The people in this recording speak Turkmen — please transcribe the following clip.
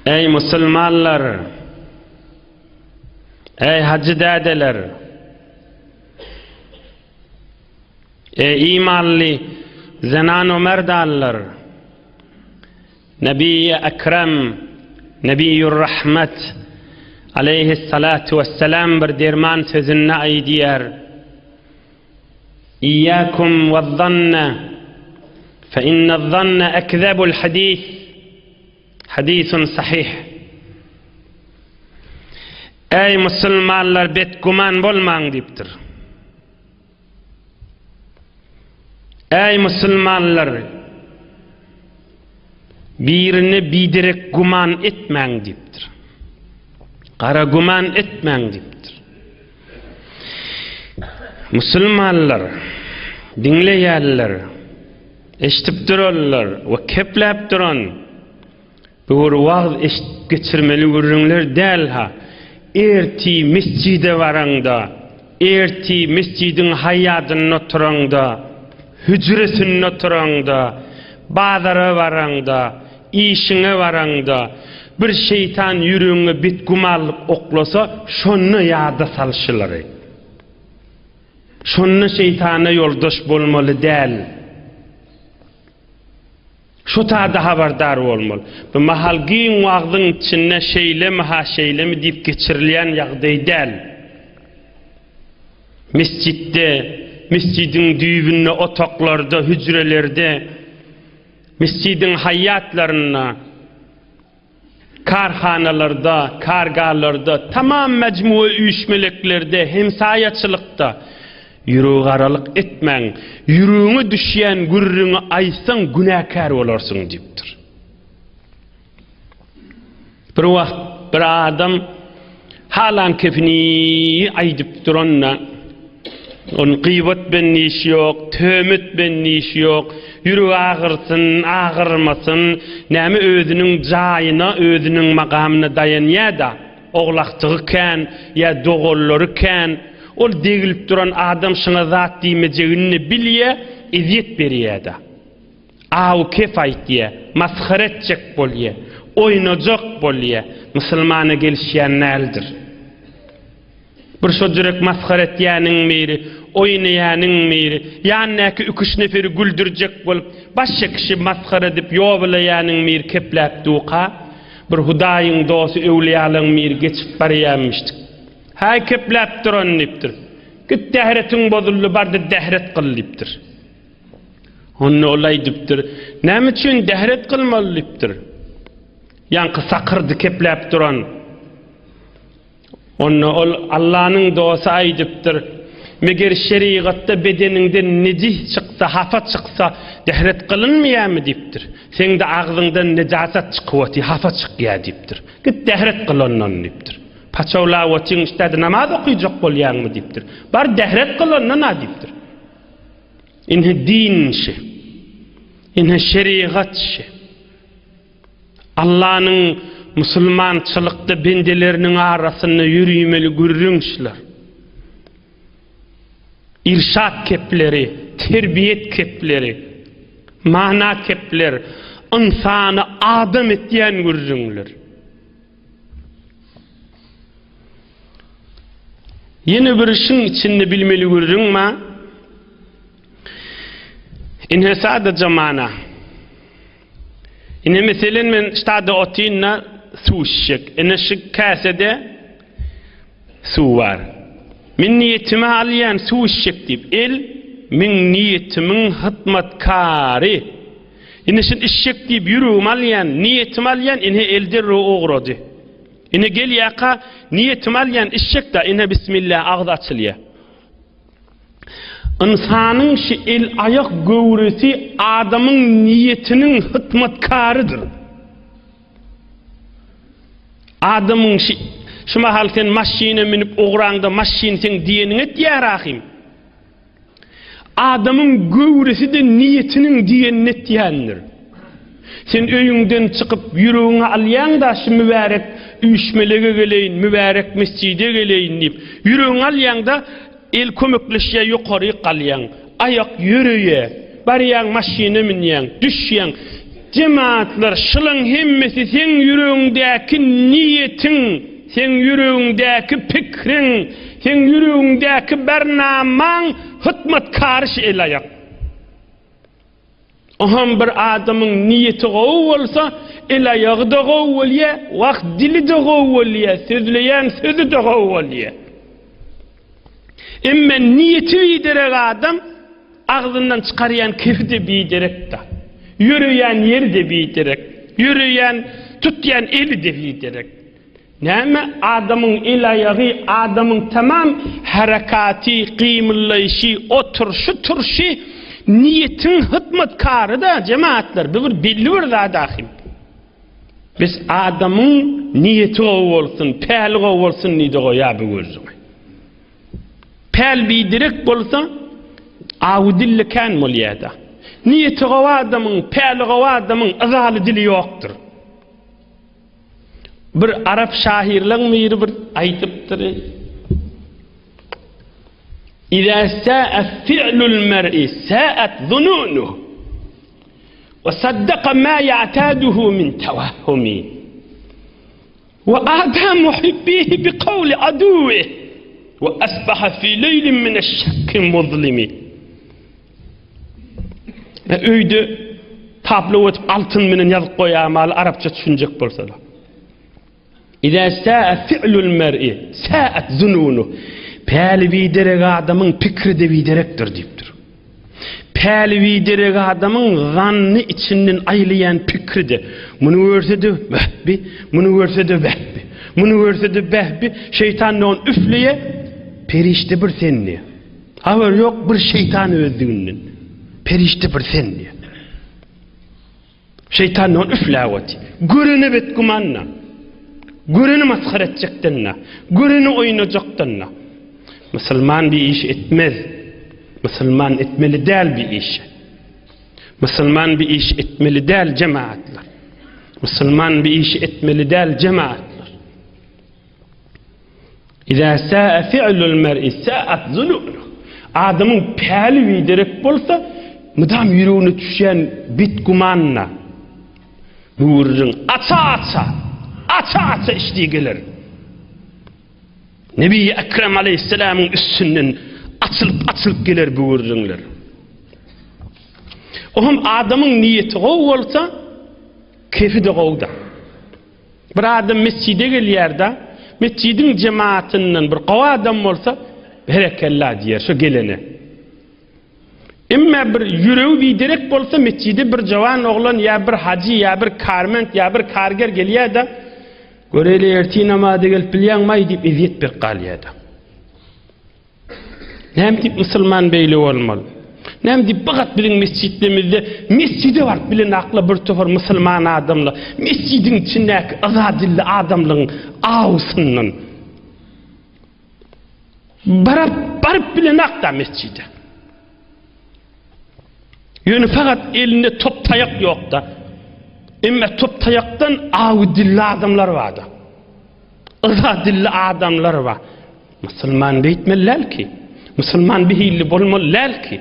Ey Müslümanlar, ey hacı dädeler, ey imanlı zenan-o merdanlar, Nebi-i Ekrem, Nebi-i Rahmet aleyhissalatu vesselam bir derman sözünne aydiyer. İyyâkum ve'z-zanne fe inne'z-zanne ekzebul hadis. Hadisun sahih. Ey Müslümanlar, betguman bolmaň dipdir. Ey Müslümanlar, birini bidirek guman etmeň dipdir. Qara guman etmeň dipdir. Müslümanlar, dinleýärler, eşitip durarlar we kepläp duran bir wagt eşitip geçirmeli görüňler däl ha. Erti mescide baraňda, erti mescidin hayatyny oturaňda, hücresini oturaňda, bazara baraňda, işiňe baraňda bir şeytan yüreğine bitgumallyk oklasa, şonu ýada salşylar. Şonu şeytana yoldaş bolmaly däl. Şu taada habardar bolmaly. Bu mahalgiň wagtyň içinde şeýlemi ha şeýlemi diýip geçirilýän ýagdaý däl. Mescidde, mescidin düýbünde, otaklarda, hücrelerde, mescidin hayatlaryna, karhanalarda, kargalarda, tamam mecmuu üýüşmeleklerde, hemsayaçylykda yüreği garalyk etmeň, yüreğine düşýän gürrüňi aýsaň günäkär bolarsyň diýipdir. Bir wagt bir adam halan kefini aýdyp duranna, onun gıybet ben iş yok, töhmet ben iş yok, yüreği ağırsın, ağırmasın, näme özünün jaýyna, özünün makamyna dayanýa-da, oglakçygy kän, ýa dogolları kän, ol degilip duran adam şuna zat diýmejegini bilýär, iziyet berýär-da. Aw kef aýtýar, maskhara etjek bolýar, oýnajak bolýar. Musulmana gelişýän näldir? Bir şojurek maskhara etýäniň meri, oýnaýanyň meri, ýa-näki 3 neferi güldürjek bolup, başga kişi maskhara edip ýobilaýanyň meri kepläp duqa, bir Hudaýyň dosy öwliýalaryň meri geçip barýarmyşdyk. Hay kepläp duran dipdir. Git dähretiň bozuldy, bardy dähret kıl dipdir. Onu olay dipdir. Näme üçin dähret kılmaly dipdir? Ýanky sakyrdy kepläp duran. Onu ol Allahyň dosy aýdypdyr. Meger şeriatda bedeniňden nejih çyksa, hafa çyksa, dähret kılınmaýarmy dipdir. Seňde agzyňdan nejasat çykypdy, hafa çykýar dipdir. Git dähret kılandan dipdir. Paçawla watyň iştadi namaz okuyjak bolýarmy dipdir. Bar dähret kılandan dipdir. Inhe din şe, inhe şeriat şe. Allah'ın musulmançylykda bendeleriniň arasyny ýürümeli gürrüňşler. İrşat kepleri, terbiyet kepleri, mana kepler, insany adam etýän gürrüňler. Yeni bir işin içinde bilmeli görürüňmi? Inhe sadece mana. Inhe meselen men ştada otinna su içecek. Inhe şu kasede su var. Min niyetimi alyan su içecek deyip. El min niyetimin hıtmatkari. Inhe şun içecek deyip yürüğüm alyan, niyetimi alyan, inhe eldir ro oğradı. Ine gel yaka niyetim alyan işçek da ine bismillah ağzı açılya. İnsanın şu el ayak gövresi adamın niyetinin hıtmatkarıdır. Adamın şu mahal sen maşine minip oğranda maşin sen diyenin et ya rahim. Adamın gövresi de niyetinin diyenin et diyendir. Sen öyünden çıkıp yürüğüne alyan da şu mübarek üyüşmelege geleyin, mübarek mescide geleyin deyip yürüğüne alyan da el kömekleşe yukarı kalyan, ayak yürüye, bariyan maşine minyan, düşyan, Cemaatlar şılın hemmesi sen yüreğindeki niyetin, sen yüreğindeki pikrin, sen yüreğindeki bernaman hıtmat karşı elayak. Oham bir adamın niyeti gowy bolsa, elayagy da gowy bolýar, wagt dili de gowy bolýar, sözleýän sözü de gowy bolýar. Emme niyeti biderek adam ağzından çıkarıyan kefi de biderek da. Yürüyen yer de biderek. Yürüyen, tutyan eli de biderek. Näme adamın ilayağı, adamın tamam harekati, qıymıllayışı, oturuşu, turşu, niyetin hıtmatkarı da cemaatler. Bir belli bir zadahim. Biz adamın niyeti olsun, pehli olsun niyeti goya bir gözüme. Pel bidirek bolsa awdilli kan moliyada. Niyeti gowa adamın, peli gowa adamın azaly dili yoktur. Bir Arap şahirleň miri bir aýtypdyr. İza sa'a fi'lul mer'i sa'at dhununuhu ve saddaqa ma ya'taduhu min tawahhumi ve a'ta muhibbihi bi qawli aduwihi ve asbaha fi leylin min eş-şakki muzlimi. Öýde tablo ötüp altın menen ýazyp goýamaly arapça düşünjek bolsalar. İza sa'a fi'lul mer'i sa'at zununuhu. Päli biderek adamın pikri de biderekdir diýipdir. Päli biderek adamın zanny içinden aýlayan pikri de. Muny görse de behbi, muny görse de behbi, muny görse de behbi. Şeytan onu üfleye, perişti bir senni. Haber yok bir şeytan özlüğünden. Perişti bir senni. Şeytan onu üflewati. Görüne bet gumanna. Görüne maskara etjekdenna. Görüne oýnajakdanna. Müslüman bir iş etmez. Müslüman etmeli değil bir iş. Müslüman bir iş etmeli değil cemaatler. Müslüman bir iş etmeli değil cemaatler. İza sa'a fi'lul mer'i sa'at zununuhu. Adamın peli biderek bolsa, mıdam yüreğine düşen bit gumanna. Buğurun aça işliği gelir. Nebi Ekrem Aleyhisselam'ın üstünden açılıp gelir buğurunlar. Ohum adamın niyeti gowy bolsa, kefi de gowda. Bir adam mescide gelýärde, mescidin cemaatinden bir gowy adam bolsa, berekellah diýer şu gelene. Emma bir yüreği biderek bolsa, mescide bir jawan oglan ya bir hacı ya bir karment ya bir karger gelýärde, göreli erti namaza gelip bilýänmi diýip eziyet bir galýada. Näme diýip musulman beýle bolmaly? Näme diýip bagat bilen mescidimizde mescide bar bilen akla bir tofor musulman adamlar mescidin içindäki azadilli adamlaryň awsyndan barıp bilen akda mescide. Ýöne fakat elinde top tayak ýokda. Emme top tayaktan awdilli adamlar vardı. Azadilli adamlar var. Müslüman beýtmeler ki, Müslüman bihilli bolmalylar ki,